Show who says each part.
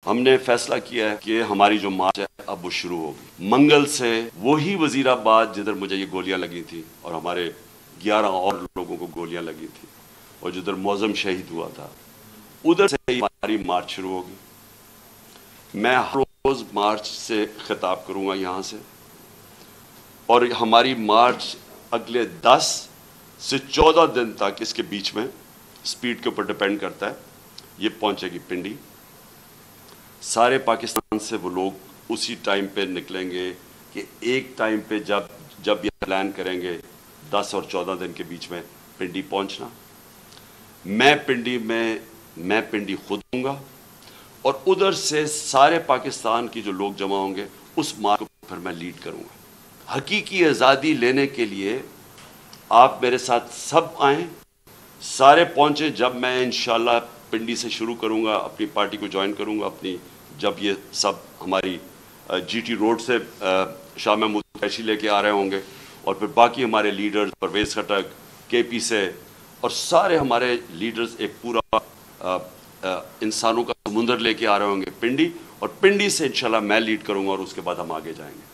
Speaker 1: ہم نے فیصلہ کیا ہے کہ ہماری جو مارچ ہے اب وہ شروع ہوگی منگل سے. وہی وزیر آباد جدھر مجھے یہ گولیاں لگی تھیں اور ہمارے 11 اور لوگوں کو گولیاں لگی تھیں اور جدھر معظم شہید ہوا تھا, ادھر سے ہماری مارچ شروع ہوگی. میں ہر روز مارچ سے خطاب کروں گا یہاں سے, اور ہماری مارچ اگلے 10 سے 14 دن تک, اس کے بیچ میں سپیڈ کے اوپر ڈیپینڈ کرتا ہے, یہ پہنچے گی پنڈی. سارے پاکستان سے وہ لوگ اسی ٹائم پہ نکلیں گے کہ ایک ٹائم پہ جب یہ پلان کریں گے 10 اور 14 دن کے بیچ میں پنڈی پہنچنا. میں پنڈی خود ہوں گا, اور ادھر سے سارے پاکستان کی جو لوگ جمع ہوں گے اس مارچ کو پھر میں لیڈ کروں گا. حقیقی آزادی لینے کے لیے آپ میرے ساتھ سب آئیں, سارے پہنچیں. جب میں انشاءاللہ پنڈی سے شروع کروں گا, اپنی پارٹی کو جوائن کروں گا جب یہ سب ہماری جی ٹی روڈ سے شاہ محمود قریشی لے کے آ رہے ہوں گے, اور پھر باقی ہمارے لیڈرز پرویز خٹک کے پی سے اور سارے ہمارے لیڈرز ایک پورا انسانوں کا سمندر لے کے آ رہے ہوں گے پنڈی, اور پنڈی سے انشاءاللہ میں لیڈ کروں گا اور اس کے بعد ہم آگے جائیں گے.